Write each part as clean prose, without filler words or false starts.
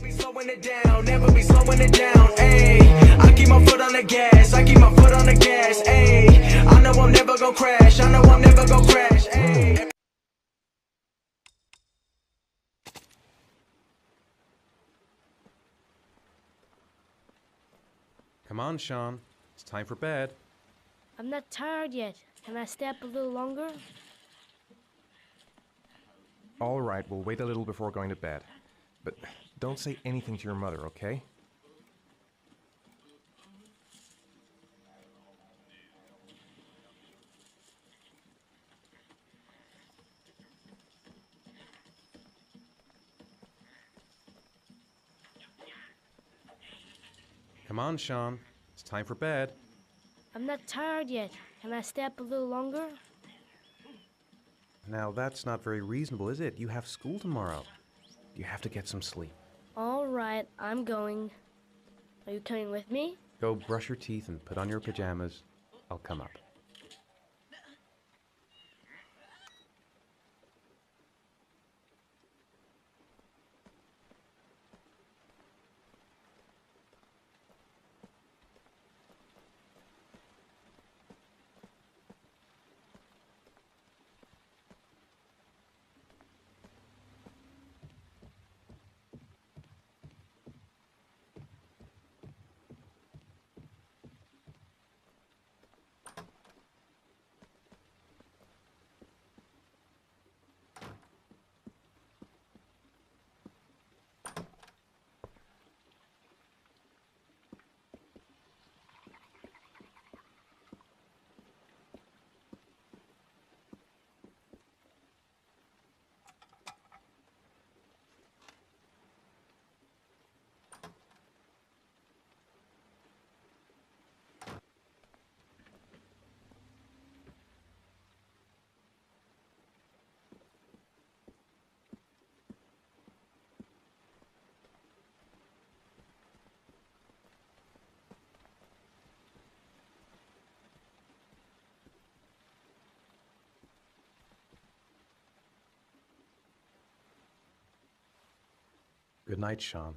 be slowing it down, never be slowing it down, ayy. I keep my foot on the gas, I keep my foot on the gas, ayy. I know I'm never gonna crash, I know I'm never gonna crash, ayy. Come on, Sean. It's time for bed. I'm not tired yet. Can I stay up a little longer? All right, we'll wait a little before going to bed. But don't say anything to your mother, okay? Come on, Sean. It's time for bed. I'm not tired yet. Can I stay up a little longer? Now, that's not very reasonable, is it? You have school tomorrow. You have to get some sleep. All right, I'm going. Are you coming with me? Go brush your teeth and put on your pajamas. I'll come up. Good night, Sean.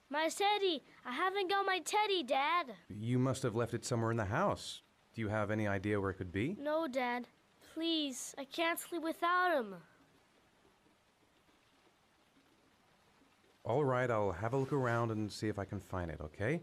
My teddy! I haven't got my teddy, Dad. You must have left it somewhere in the house. Do you have any idea where it could be? No, Dad. Please, I can't sleep without him. All right, I'll have a look around and see if I can find it, okay?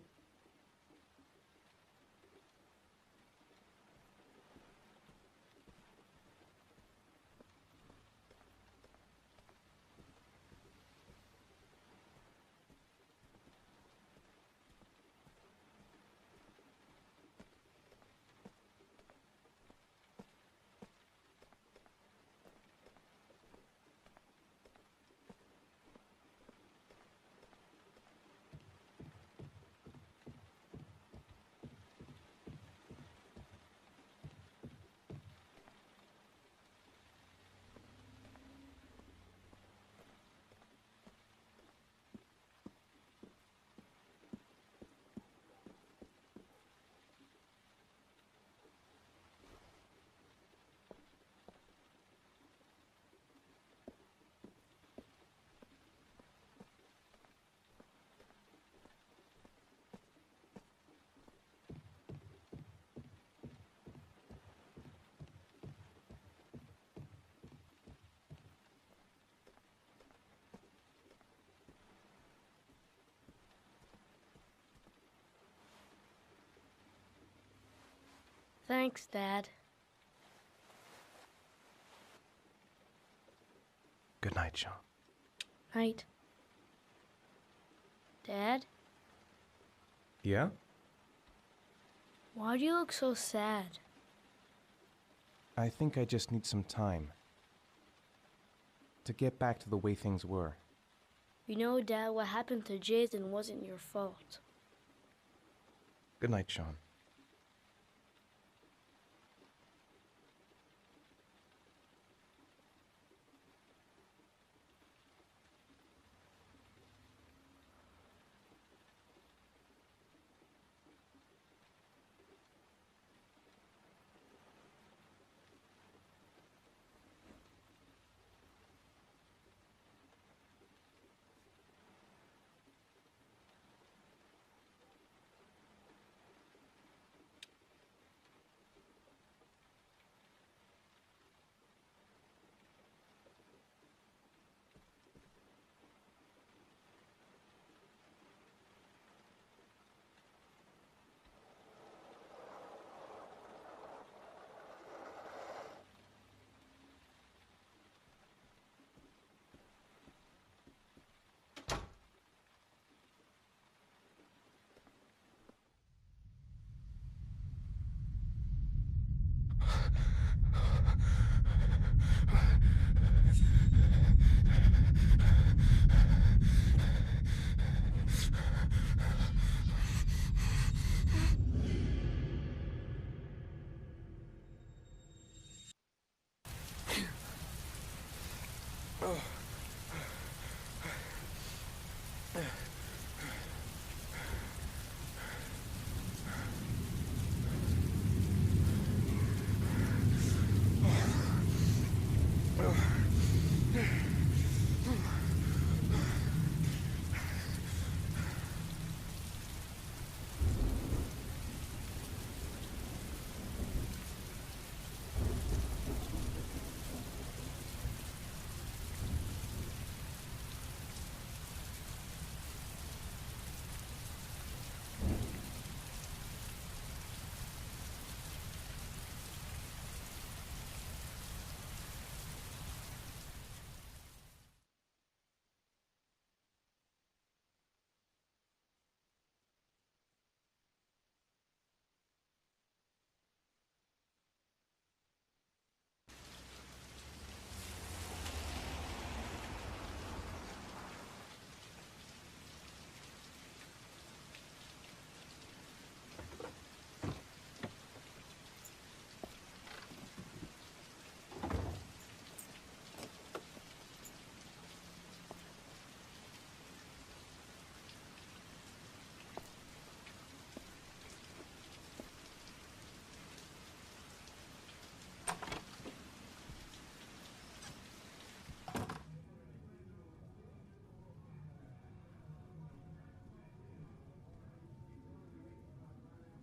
Thanks, Dad. Good night, Sean. Night. Dad, Yeah? why do you look so sad? I think I just need some time to get back to the way things were. You know, Dad, what happened to Jason wasn't your fault. Good night, Sean.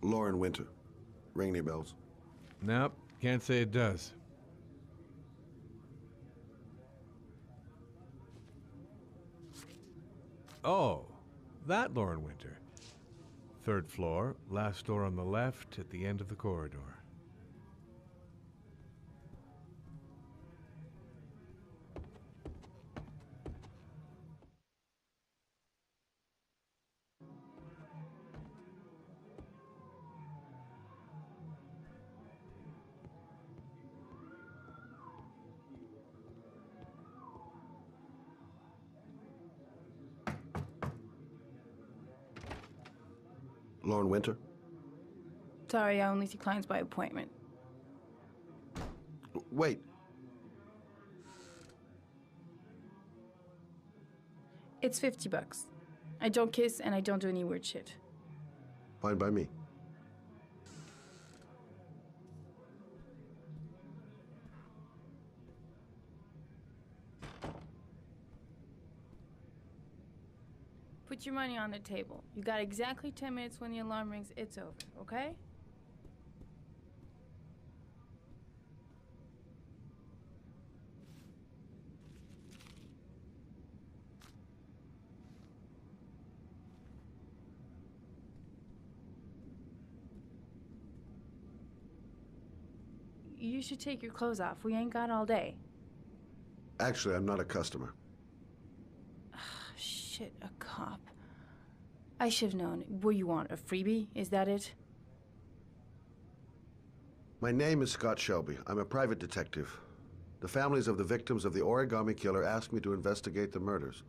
Lauren Winter. Ring any bells? Nope, can't say it does. Oh, that Lauren Winter. 3rd floor, last door on the left at the end of the corridor. Lauren Winter? Sorry, I only see clients by appointment. Wait. It's $50. I don't kiss and I don't do any weird shit. Fine by me. Put your money on the table. You got exactly 10 minutes. When the alarm rings, it's over, okay? You should take your clothes off. We ain't got all day. Actually, I'm not a customer. Shit, a cop. I should've known. What you want, a freebie? Is that it? My name is Scott Shelby. I'm a private detective. The families of the victims of the Origami Killer asked me to investigate the murders.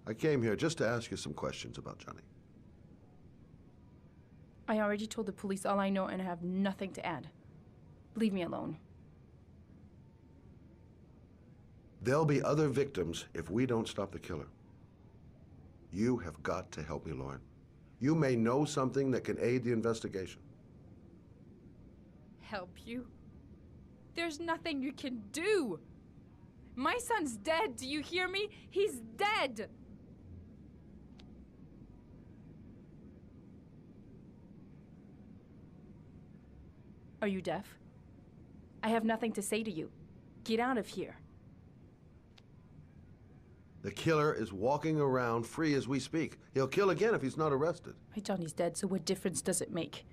I came here just to ask you some questions about Johnny. I already told the police all I know and I have nothing to add. Leave me alone. There'll be other victims if we don't stop the killer. You have got to help me, Lauren. You may know something that can aid the investigation. Help you? There's nothing you can do. My son's dead. Do you hear me? He's dead. Are you deaf? I have nothing to say to you. Get out of here. The killer is walking around free as we speak. He'll kill again if he's not arrested. My Johnny's dead, so what difference does it make?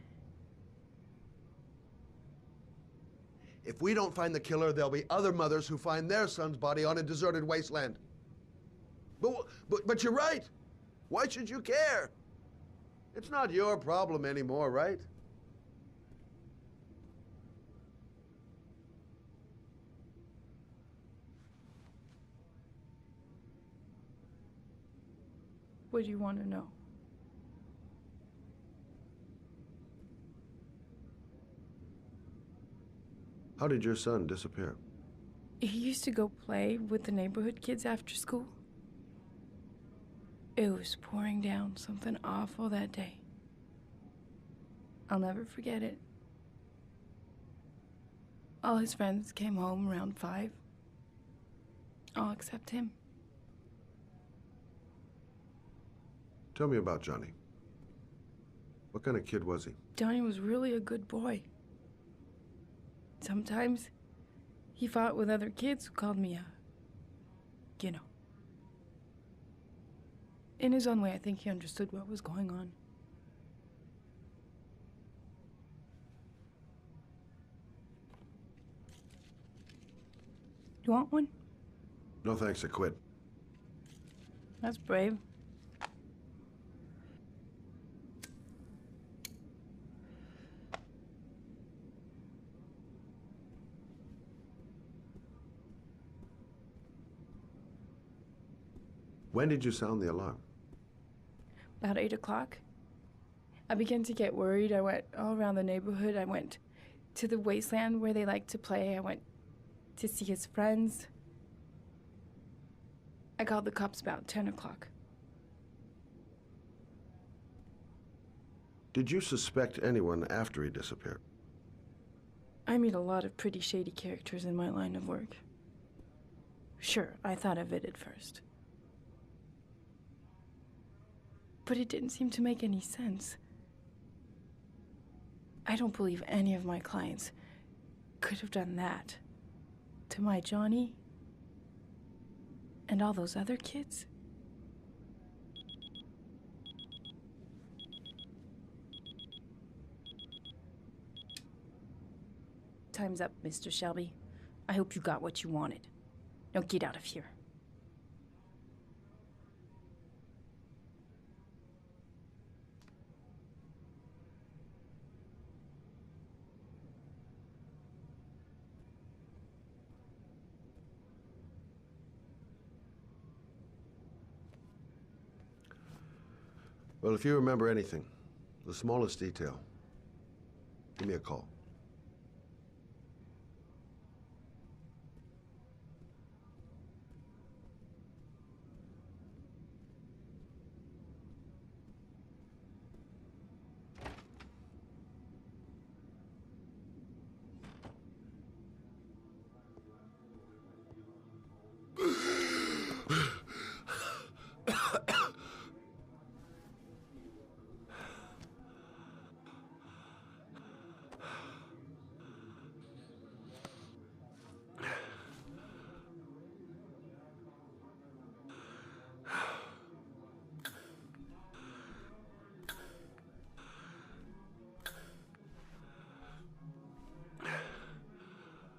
If we don't find the killer, there'll be other mothers who find their son's body on a deserted wasteland. But you're right. Why should you care? It's not your problem anymore, right? What do you want to know? How did your son disappear? He used to go play with the neighborhood kids after school. It was pouring down something awful that day. I'll never forget it. All his friends came home around 5. All except him. Tell me about Johnny. What kind of kid was he? Johnny was really a good boy. Sometimes he fought with other kids who called me you know. In his own way, I think he understood what was going on. You want one? No thanks, I quit. That's brave. When did you sound the alarm? About 8 o'clock. I began to get worried. I went all around the neighborhood. I went to the wasteland where they like to play. I went to see his friends. I called the cops about 10 o'clock. Did you suspect anyone after he disappeared? I meet a lot of pretty shady characters in my line of work. Sure, I thought of it at first. But it didn't seem to make any sense. I don't believe any of my clients could have done that to my Johnny and all those other kids. Time's up, Mr. Shelby. I hope you got what you wanted. Now get out of here. Well, if you remember anything, the smallest detail, give me a call.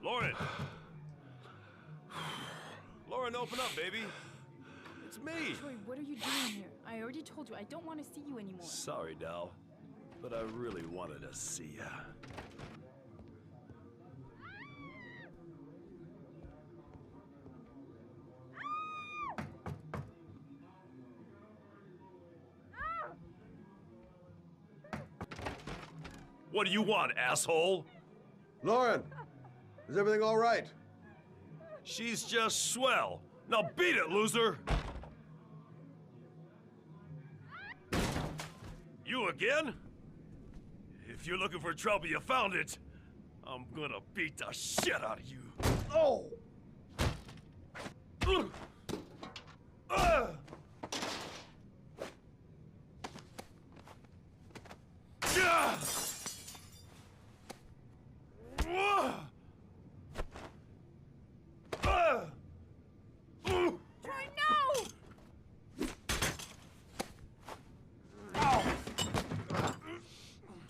Lauren! Lauren, open up, baby. It's me. Troy, what are you doing here? I already told you I don't want to see you anymore. Sorry, Dal, but I really wanted to see ya. What do you want, asshole? Lauren, is everything all right? She's just swell. Now beat it, loser! You again? If you're looking for trouble, you found it. I'm gonna beat the shit out of you. Oh!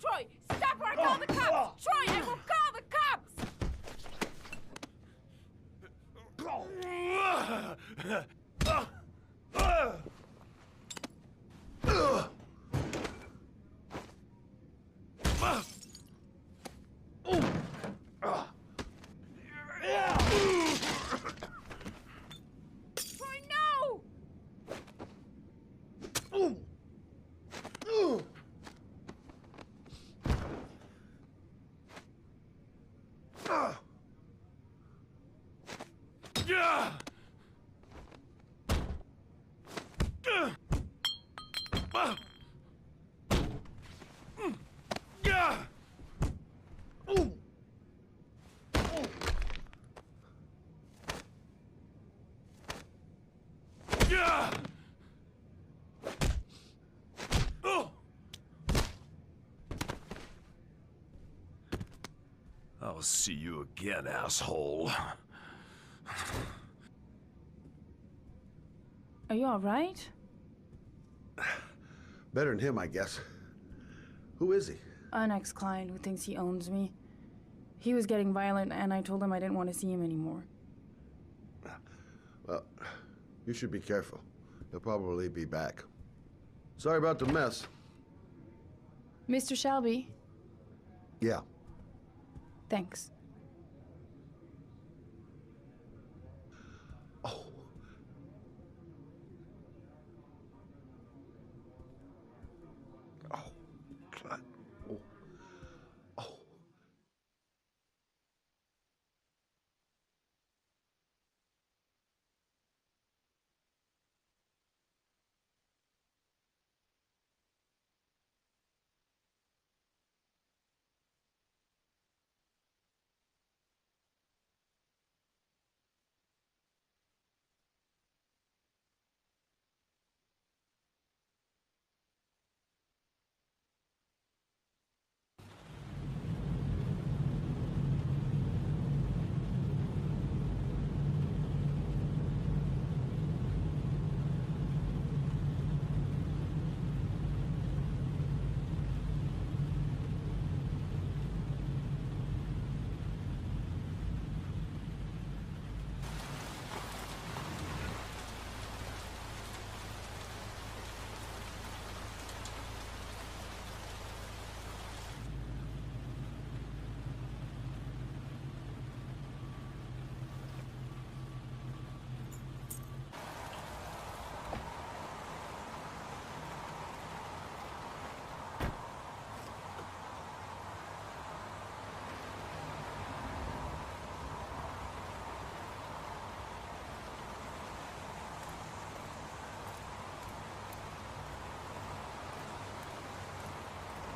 Troy, stop or I call the cops! Troy, I will call the cops! Troy, no! I'll see you again, asshole. Are you all right? Better than him, I guess. Who is he? An ex-client who thinks he owns me. He was getting violent, and I told him I didn't want to see him anymore. Well, you should be careful. He'll probably be back. Sorry about the mess. Mr. Shelby, Yeah. thanks. Oh. Oh, God. Oh. Oh.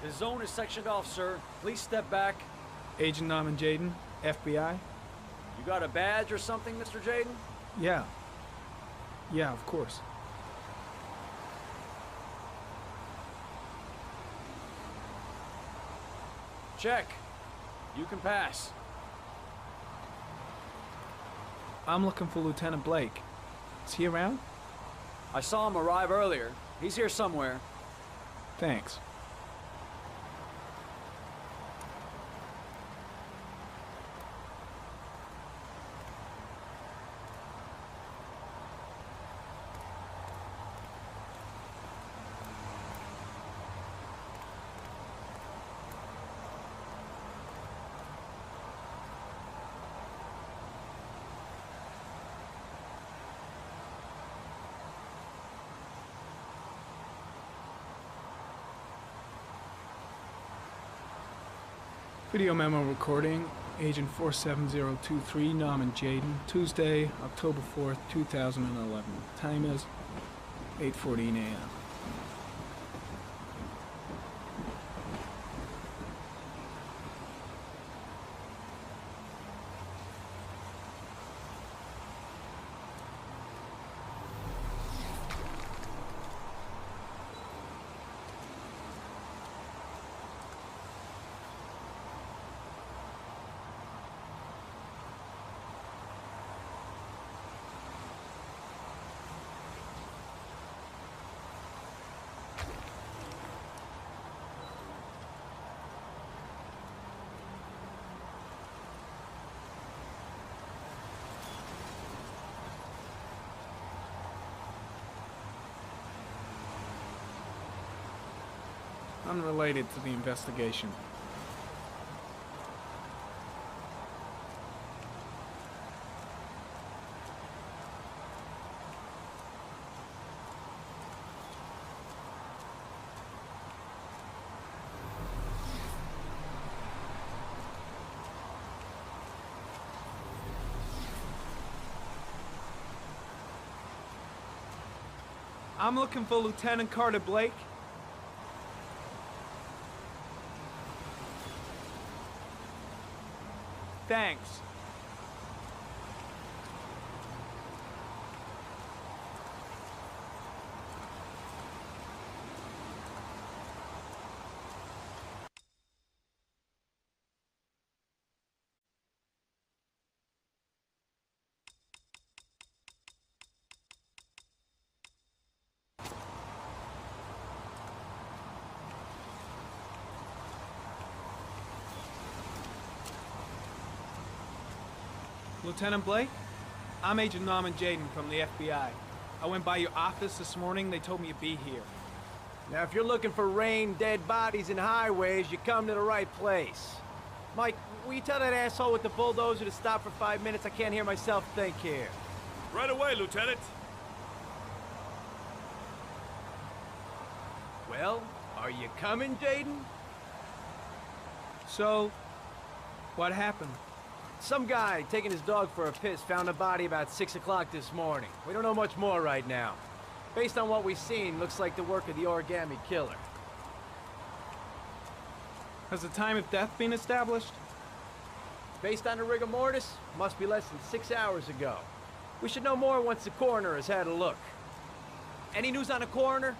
The zone is sectioned off, sir. Please step back. Agent Norman Jaden, FBI? You got a badge or something, Mr. Jaden? Yeah. Yeah, of course. Check. You can pass. I'm looking for Lieutenant Blake. Is he around? I saw him arrive earlier. He's here somewhere. Thanks. Video memo recording, Agent 47023, Norman Jaden, Tuesday, October 4th, 2011. Time is 8:14 a.m. Unrelated to the investigation. I'm looking for Lieutenant Carter Blake. Thanks. Lieutenant Blake? I'm Agent Norman Jaden from the FBI. I went by your office this morning. They told me you'd be here. Now, if you're looking for rain, dead bodies, and highways, you come to the right place. Mike, will you tell that asshole with the bulldozer to stop for 5 minutes? I can't hear myself think here. Right away, Lieutenant. Well, are you coming, Jaden? So, what happened? Some guy taking his dog for a piss found a body about 6 o'clock this morning. We don't know much more right now. Based on what we've seen, looks like the work of the origami killer. Has the time of death been established? Based on the rigor mortis, must be less than 6 hours ago. We should know more once the coroner has had a look. Any news on the coroner?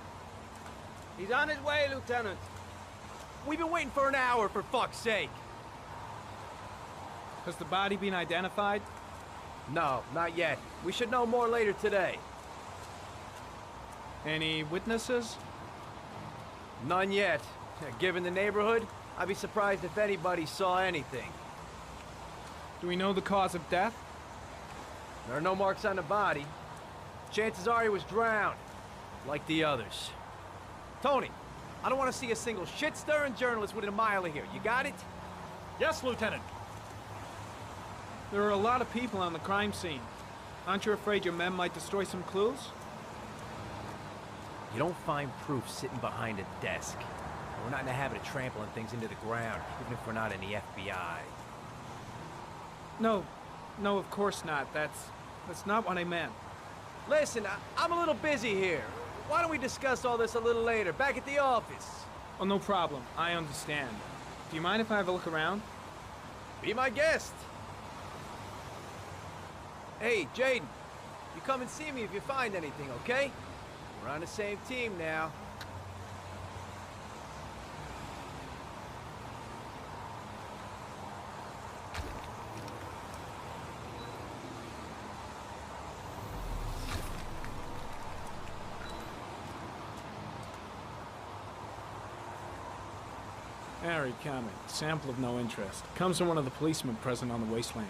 He's on his way, Lieutenant. We've been waiting for an hour, for fuck's sake. Has the body been identified? No, not yet. We should know more later today. Any witnesses? None yet. Given the neighborhood, I'd be surprised if anybody saw anything. Do we know the cause of death? There are no marks on the body. Chances are he was drowned, like the others. Tony, I don't want to see a single shit-stirring journalist within a mile of here. You got it? Yes, Lieutenant. There are a lot of people on the crime scene. Aren't you afraid your men might destroy some clues? You don't find proof sitting behind a desk. We're not in the habit of trampling things into the ground, even if we're not in the FBI. No, of course not. That's not what I meant. Listen, I'm a little busy here. Why don't we discuss all this a little later, back at the office? Oh, no problem. I understand. Do you mind if I have a look around? Be my guest. Hey, Jaden, you come and see me if you find anything, okay? We're on the same team now. Harry Comet, sample of no interest. Comes from one of the policemen present on the wasteland.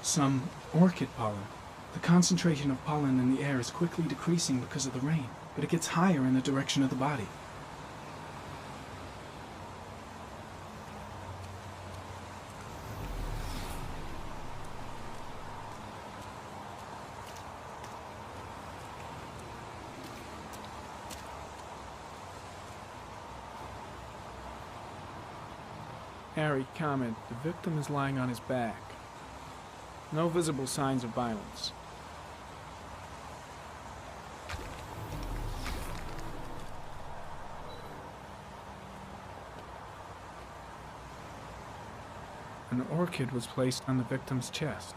Some orchid pollen. The concentration of pollen in the air is quickly decreasing because of the rain, but it gets higher in the direction of the body. Harry Comet, the victim is lying on his back. No visible signs of violence. An orchid was placed on the victim's chest.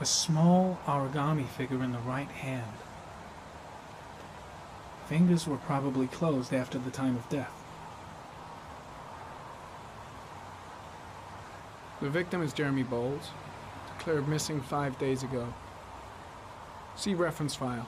A small origami figure in the right hand. Fingers were probably closed after the time of death. The victim is Jeremy Bowles, declared missing 5 days ago. See reference file.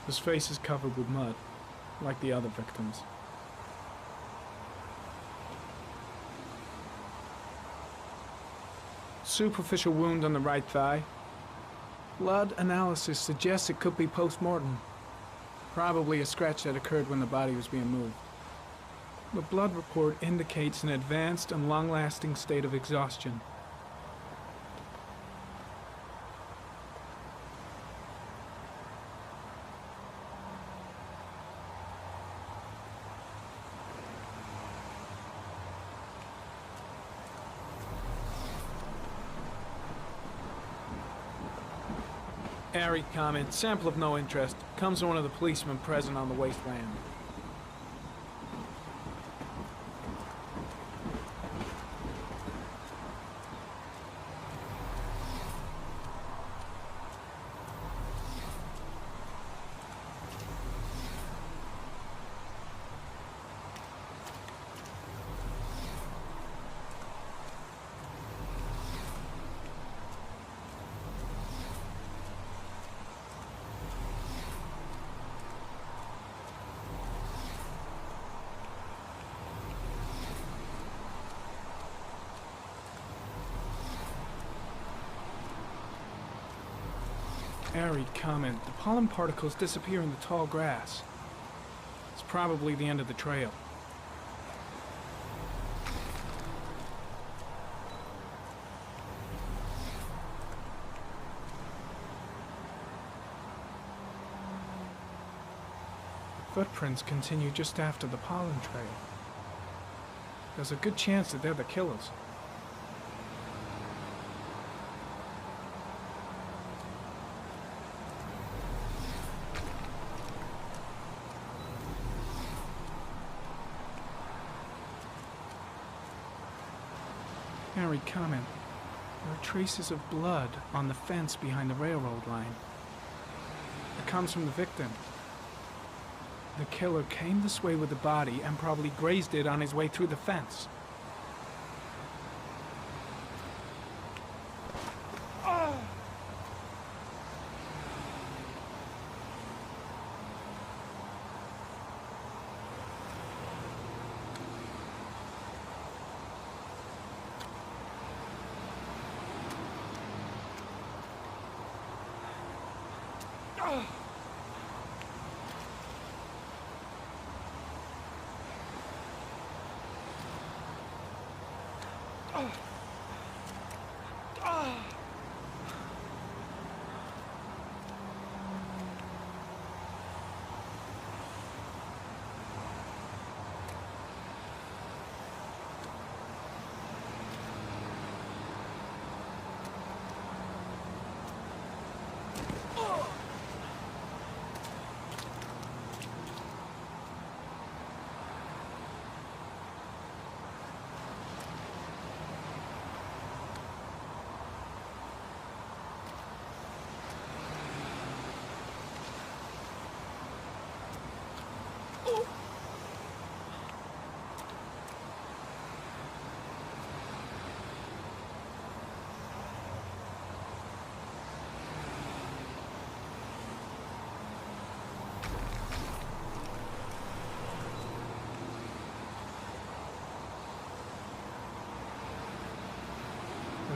His face is covered with mud, like the other victims. Superficial wound on the right thigh. Blood analysis suggests it could be post-mortem. Probably a scratch that occurred when the body was being moved. The blood report indicates an advanced and long-lasting state of exhaustion. Harry Comet, sample of no interest, comes from one of the policemen present on the wasteland. Harry Comet, the pollen particles disappear in the tall grass. It's probably the end of the trail. The footprints continue just after the pollen trail. There's a good chance that they're the killers. Harry Comet, there are traces of blood on the fence behind the railroad line. It comes from the victim. The killer came this way with the body and probably grazed it on his way through the fence.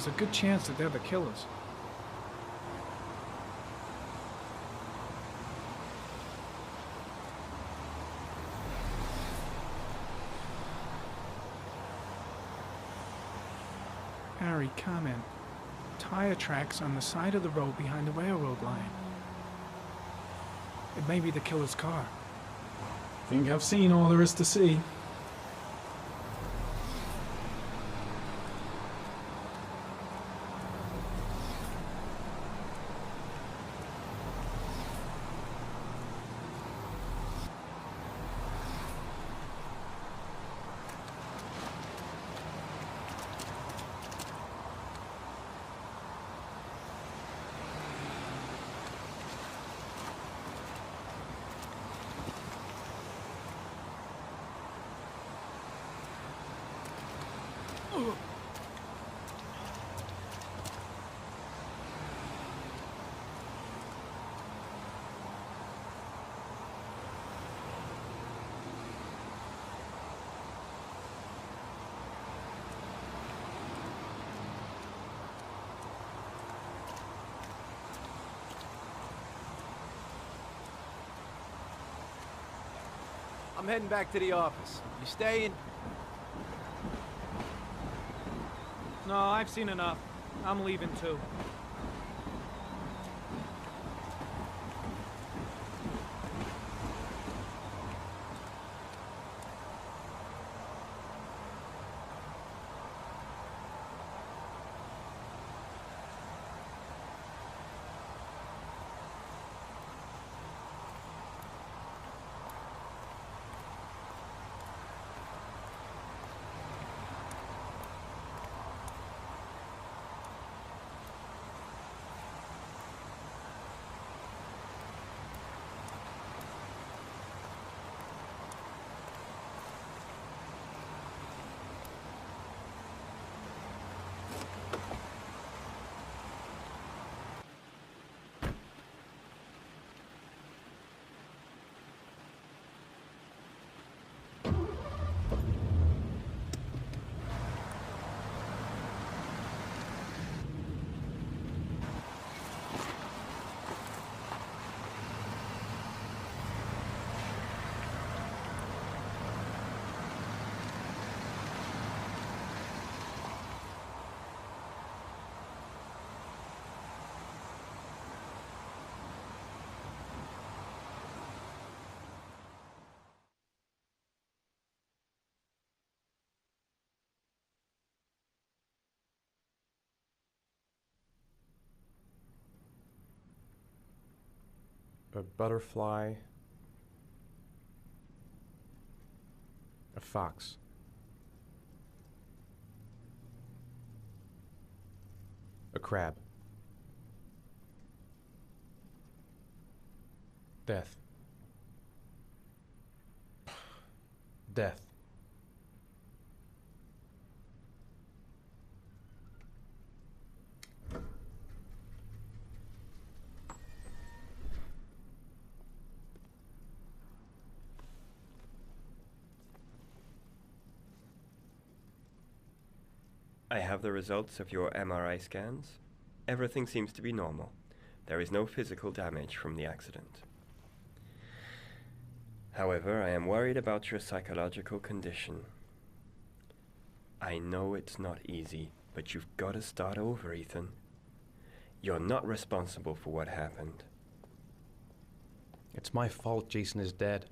There's a good chance that they're the killers. Harry, comment. Tire tracks on the side of the road behind the railroad line. It may be the killer's car. Think I've seen all there is to see. I'm heading back to the office. You staying? No, I've seen enough. I'm leaving too. A butterfly. A fox. A crab. Death. Death. I have the results of your MRI scans. Everything seems to be normal. There is no physical damage from the accident. However, I am worried about your psychological condition. I know it's not easy, but you've got to start over, Ethan. You're not responsible for what happened. It's my fault Jason is dead.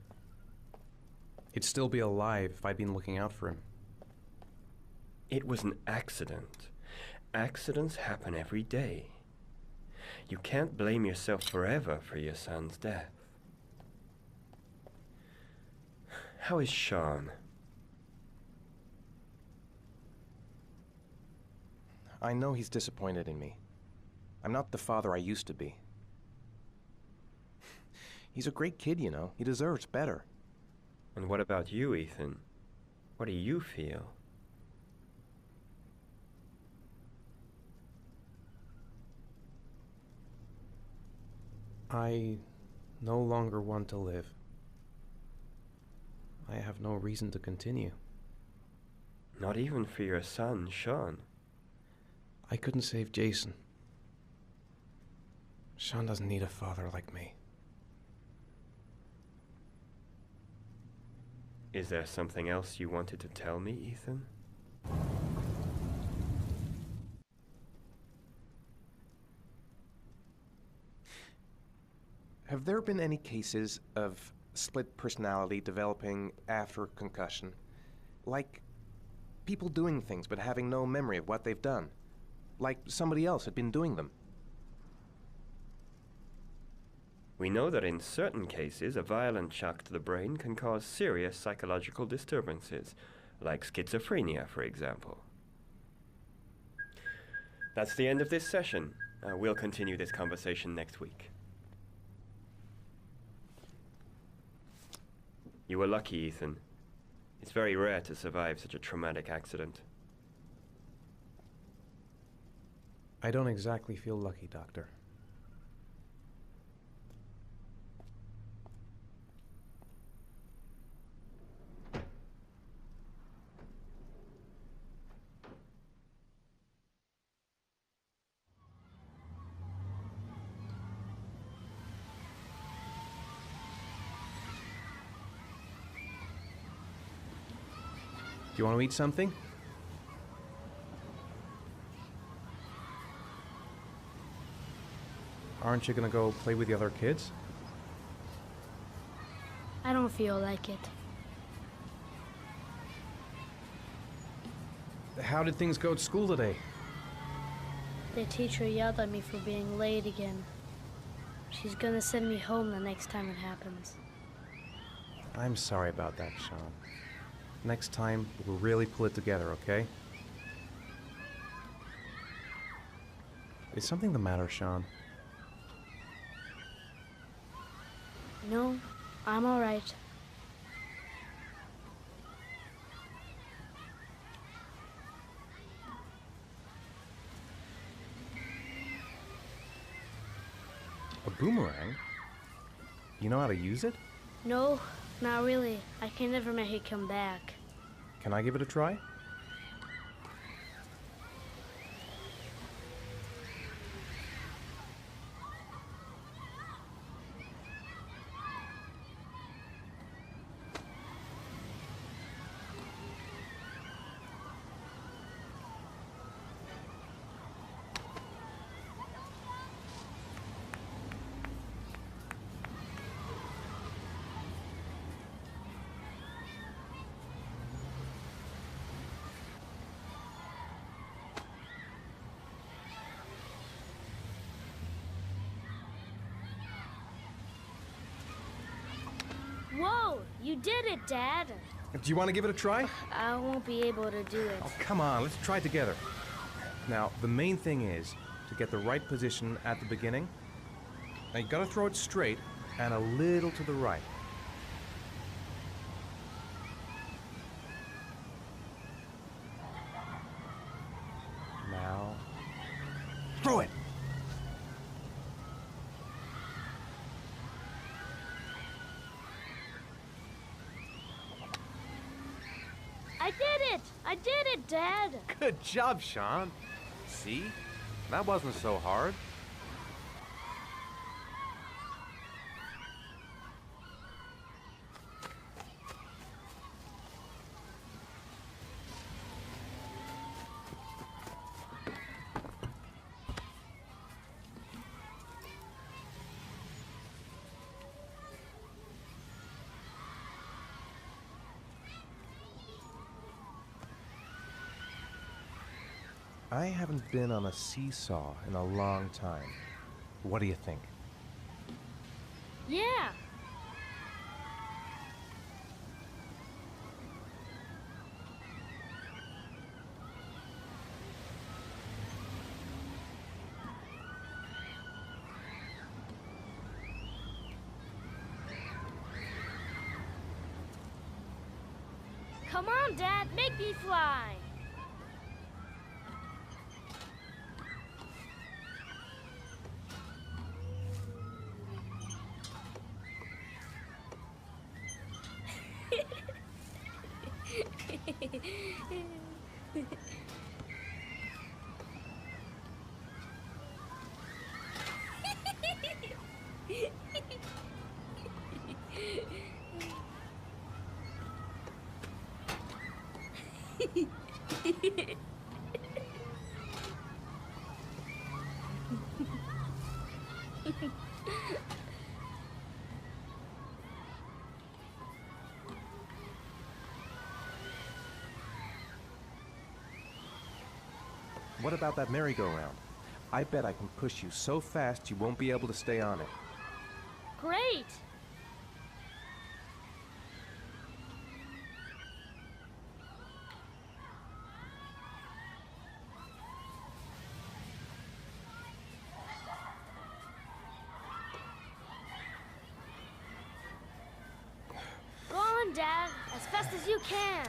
He'd still be alive if I'd been looking out for him. It was an accident. Accidents happen every day. You can't blame yourself forever for your son's death. How is Sean? I know he's disappointed in me. I'm not the father I used to be. He's a great kid, you know. He deserves better. And what about you, Ethan? What do you feel? I no longer want to live. I have no reason to continue. Not even for your son, Sean. I couldn't save Jason. Sean doesn't need a father like me. Is there something else you wanted to tell me, Ethan? Have there been any cases of split personality developing after concussion? Like people doing things but having no memory of what they've done? Like somebody else had been doing them? We know that in certain cases, a violent shock to the brain can cause serious psychological disturbances, like schizophrenia, for example. That's the end of this session. We'll continue this conversation next week. You were lucky, Ethan. It's very rare to survive such a traumatic accident. I don't exactly feel lucky, Doctor. Do you want to eat something? Aren't you gonna go play with the other kids? I don't feel like it. How did things go at school today? The teacher yelled at me for being late again. She's gonna send me home the next time it happens. I'm sorry about that, Sean. Next time, we'll really pull it together, okay? Is something the matter, Sean? No, I'm all right. A boomerang? You know how to use it? No, not really. I can never make it come back. Can I give it a try? Whoa! You did it, Dad! Do you want to give it a try? I won't be able to do it. Oh, come on, let's try it together. Now, the main thing is to get the right position at the beginning. Now, you gotta throw it straight and a little to the right. I did it! I did it, Dad! Good job, Sean. See? That wasn't so hard. I haven't been on a seesaw in a long time. What do you think? Yeah! Come on, Dad, make me fly! What about that merry-go-round? I bet I can push you so fast you won't be able to stay on it. Great! Go on, Dad, as fast as you can.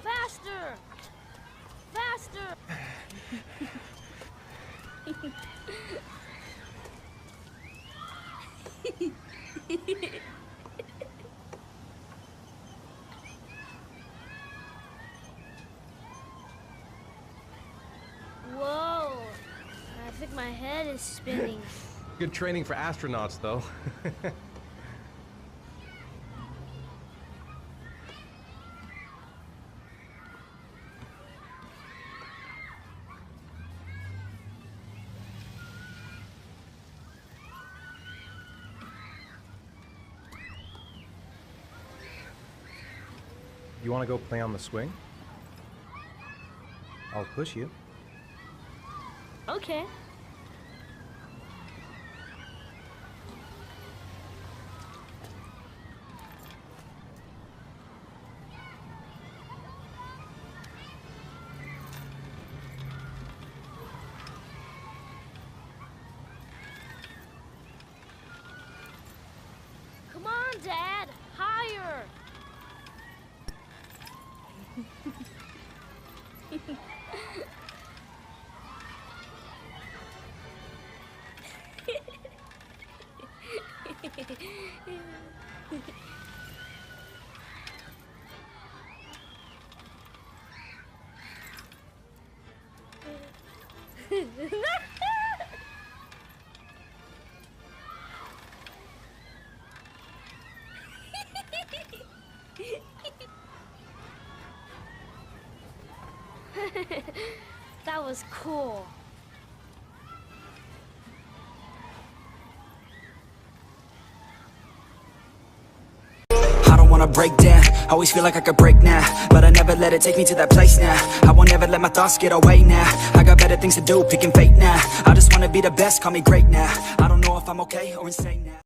Faster! Faster! Whoa! I think my head is spinning. Good training for astronauts, though. You want to go play on the swing? I'll push you. Okay. Come on, Dad! Higher! That was cool. I don't wanna break down, always feel like I could break now, but I never let it take me to that place now. I won't ever let my thoughts get away now. I got better things to do, picking fate now. I just wanna be the best, call me great now. I don't know if I'm okay or insane now.